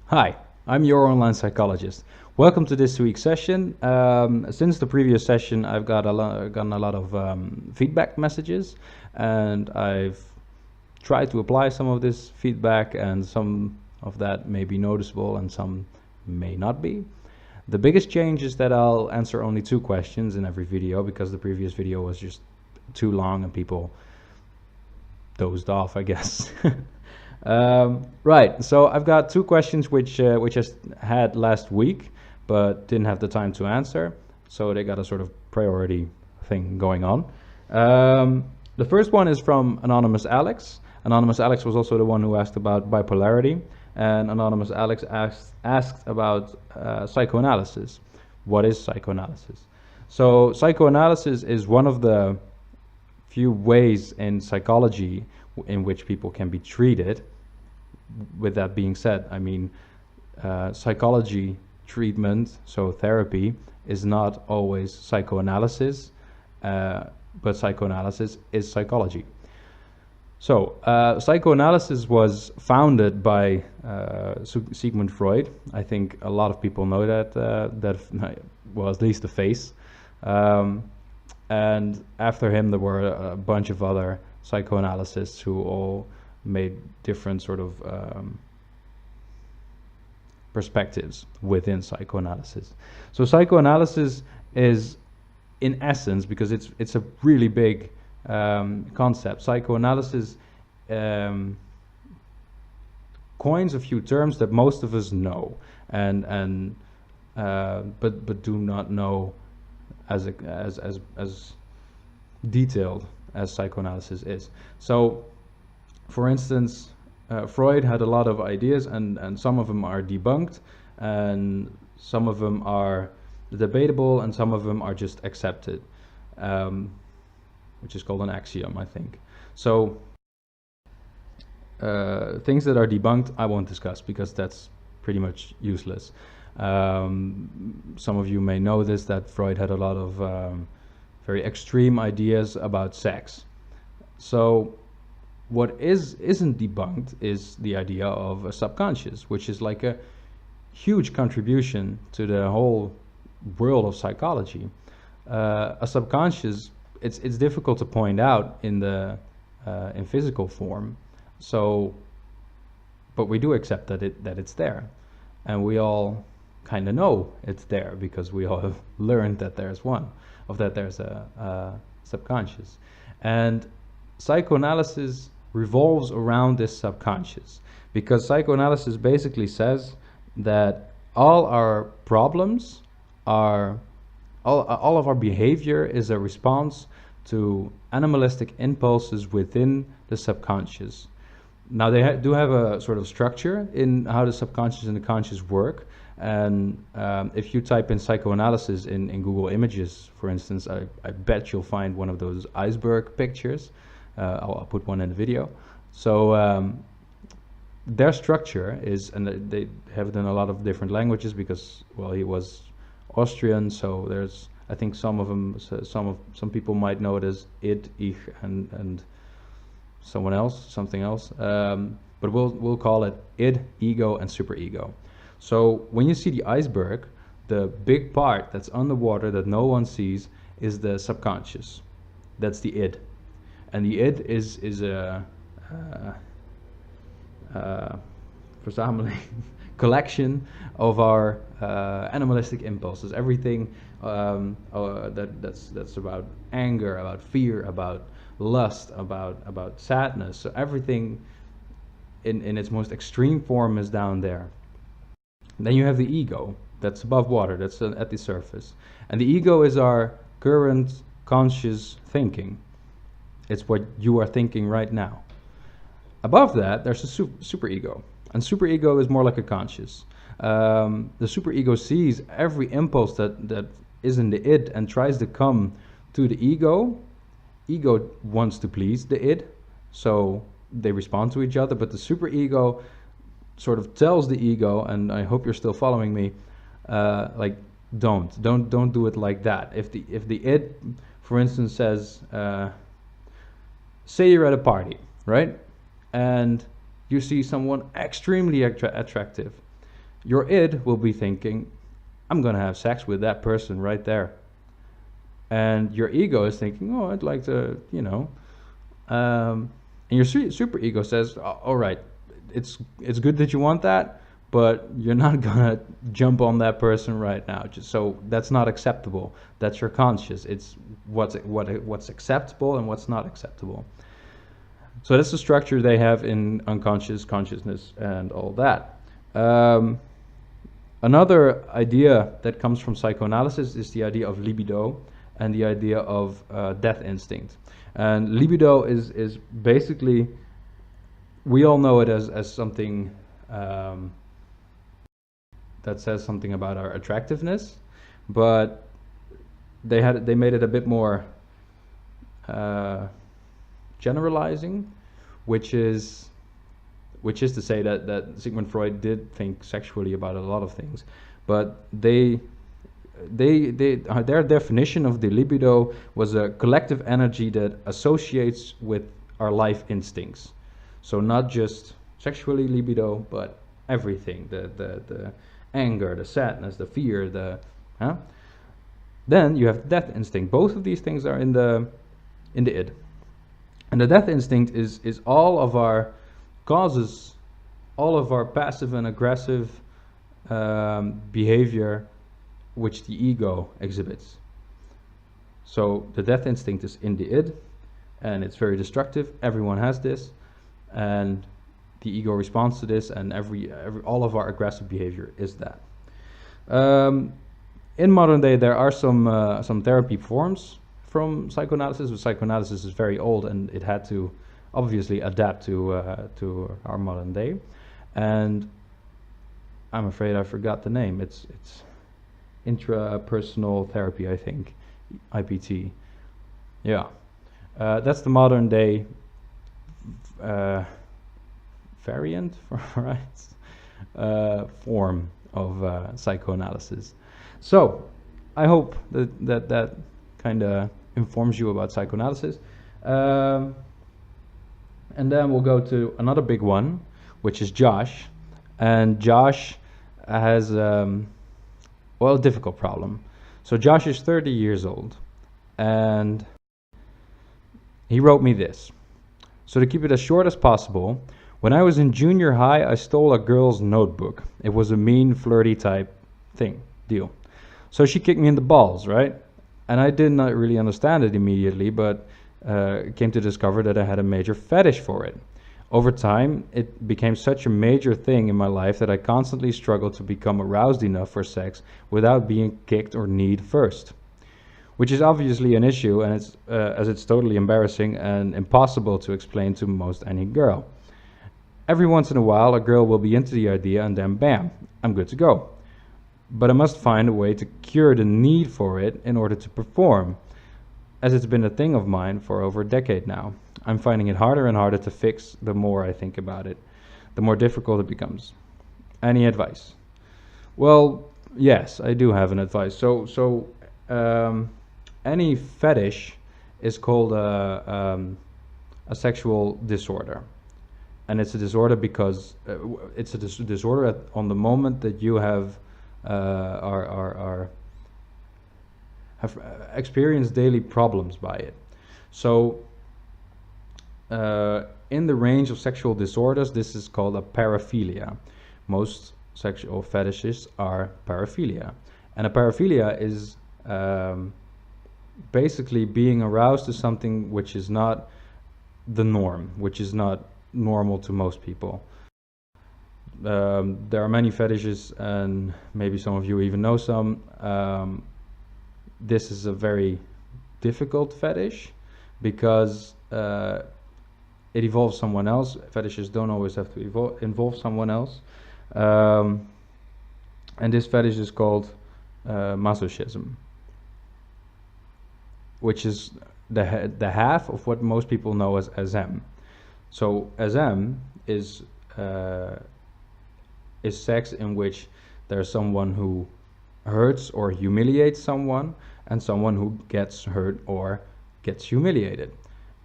Hi, I'm your online psychologist. Welcome to this week's session. Since the previous session, I've gotten a lot of feedback messages, and I've tried to apply some of this feedback, and some of that may be noticeable and some may not be. The biggest change is that I'll answer only 2 questions in every video, because the previous video was just too long and people dozed off, I guess. Right, so I've got 2 questions which I had last week but didn't have the time to answer, so they got a sort of priority thing going on. The first one is from Anonymous Alex. Anonymous Alex was also the one who asked about bipolarity, and Anonymous Alex asked about psychoanalysis. What is psychoanalysis? So psychoanalysis is one of the few ways in psychology in which people can be treated. With that being said, I mean, psychology treatment, so therapy, is not always psychoanalysis, but psychoanalysis is psychology. So psychoanalysis was founded by Sigmund Freud. I think a lot of people know that, well, at least the face. And after him, there were a bunch of other psychoanalysts who all made different sort of perspectives within psychoanalysis. So psychoanalysis is, in essence, because it's a really big concept, psychoanalysis coins a few terms that most of us know, but do not know as detailed as psychoanalysis is. So, for instance, Freud had a lot of ideas, and some of them are debunked, and some of them are debatable, and some of them are just accepted, which is called an axiom, I think. So things that are debunked I won't discuss, because that's pretty much useless. Some of you may know this, that Freud had a lot of very extreme ideas about sex. So what isn't debunked is the idea of a subconscious, which is like a huge contribution to the whole world of psychology. A subconscious, it's difficult to point out in physical form. So, but we do accept that it's there, and we all kind of know it's there, because we all have learned that there's a subconscious. And psychoanalysis revolves around this subconscious, because psychoanalysis basically says that all our problems are, all of our behavior is a response to animalistic impulses within the subconscious. Now they do have a sort of structure in how the subconscious and the conscious work, and if you type in psychoanalysis in Google Images, for instance, I bet you'll find one of those iceberg pictures. I'll put one in the video. So their structure is, and they have it in a lot of different languages, because, well, he was Austrian, so there's, I think some of them, some people might know it as id, ich, and something else. But we'll call it id, ego, and superego. So when you see the iceberg, the big part that's underwater that no one sees is the subconscious. That's the id, and the id is a verzameling, collection of our animalistic impulses. Everything that's about anger, about fear, about lust, about sadness. So everything in its most extreme form is down there. Then you have the ego, that's above water, that's at the surface. And the ego is our current conscious thinking. It's what you are thinking right now. Above that, there's a superego. And superego is more like a conscious. The superego sees every impulse that is in the id and tries to come to the ego. Ego wants to please the id, so they respond to each other, but the superego sort of tells the ego, and I hope you're still following me, like, don't do it like that. If the id, for instance, says, say you're at a party, right? and you see someone extremely attractive, your id will be thinking, I'm gonna have sex with that person right there. And your ego is thinking, oh, I'd like to, you know. And your super ego says, all right, it's good that you want that, but you're not gonna jump on that person right now. Just so that's not acceptable. That's your conscious. It's what's acceptable and what's not acceptable. So that's the structure they have in unconscious consciousness and all that. Another idea that comes from psychoanalysis is the idea of libido and the idea of death instinct. And libido is basically, we all know it as something that says something about our attractiveness, but they made it a bit more generalizing, which is to say that Sigmund Freud did think sexually about a lot of things, but their definition of the libido was a collective energy that associates with our life instincts. So not just sexually libido, but everything, the anger, the sadness, the fear, Then you have the death instinct. Both of these things are in the id. And the death instinct is all of our causes, all of our passive and aggressive behavior which the ego exhibits. So the death instinct is in the id, and it's very destructive. Everyone has this, and the ego responds to this, and all of our aggressive behavior is that. In modern day, there are some therapy forms from psychoanalysis, but psychoanalysis is very old, and it had to obviously adapt to our modern day. And I'm afraid I forgot the name. It's intrapersonal therapy, I think, IPT. Yeah, that's the modern day variant, right? Form of psychoanalysis. So I hope that kind of informs you about psychoanalysis. And then we'll go to another big one, which is Josh. And Josh has a difficult problem. So Josh is 30 years old, and he wrote me this. So to keep it as short as possible, when I was in junior high, I stole a girl's notebook. It was a mean, flirty type deal. So she kicked me in the balls, right? And I did not really understand it immediately, but came to discover that I had a major fetish for it. Over time, it became such a major thing in my life that I constantly struggled to become aroused enough for sex without being kicked or kneed first. Which is obviously an issue, and as it's totally embarrassing and impossible to explain to most any girl. Every once in a while, a girl will be into the idea, and then bam, I'm good to go. But I must find a way to cure the need for it in order to perform, as it's been a thing of mine for over a decade now. I'm finding it harder and harder to fix the more I think about it, the more difficult it becomes. Any advice? Well, yes, I do have an advice. So any fetish is called a sexual disorder. And it's a disorder because it's a disorder on the moment that you have experienced daily problems by it. So in the range of sexual disorders, this is called a paraphilia. Most sexual fetishes are paraphilia. And a paraphilia is basically being aroused to something which is not the norm, which is not normal to most people. There are many fetishes, and maybe some of you even know some. This is a very difficult fetish because it involves someone else. Fetishes don't always have to involve someone else. And this fetish is called masochism, which is the half of what most people know as SM. So SM is sex in which there's someone who hurts or humiliates someone, and someone who gets hurt or gets humiliated.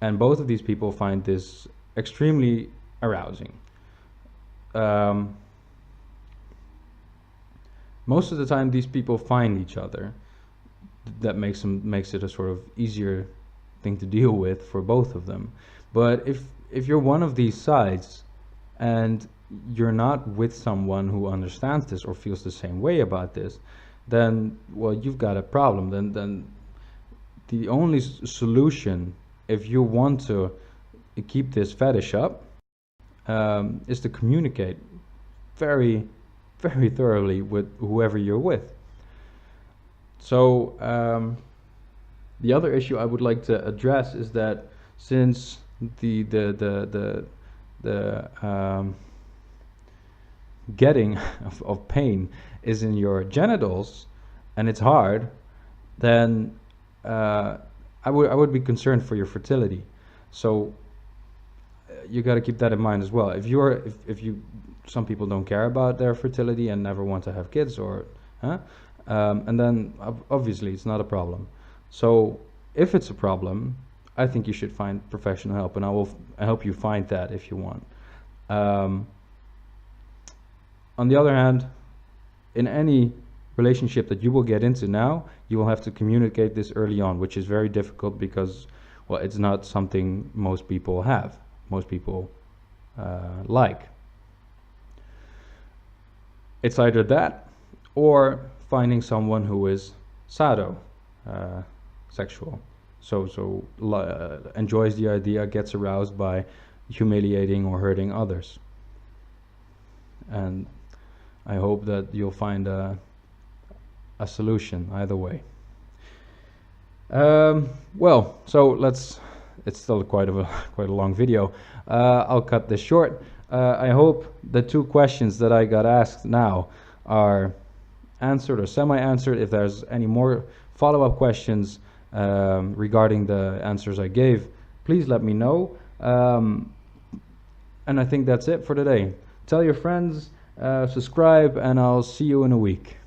And both of these people find this extremely arousing. Um, Most of the time, these people find each other. That makes it a sort of easier thing to deal with for both of them. But if you're one of these sides and you're not with someone who understands this or feels the same way about this, then well, you've got a problem. Then the only solution, if you want to keep this fetish up, is to communicate very, very thoroughly with whoever you're with. So the other issue I would like to address is that since the getting of pain is in your genitals and it's hard, then I would be concerned for your fertility. So you got to keep that in mind as well. If you some people don't care about their fertility and never want to have kids, or and then obviously it's not a problem. So if it's a problem, I think you should find professional help, and I will help you find that if you want. On the other hand, in any relationship that you will get into now, you will have to communicate this early on, which is very difficult because, well, it's not something most people have. Most people like. It's either that or finding someone who is sado, sexual. So enjoys the idea, gets aroused by humiliating or hurting others. And I hope that you'll find a solution either way. Well, so it's still quite a long video. I'll cut this short. I hope the two questions that I got asked now are answered or semi-answered. If there's any more follow-up questions regarding the answers I gave, please let me know. And I think that's it for today. Tell your friends, subscribe, and I'll see you in a week.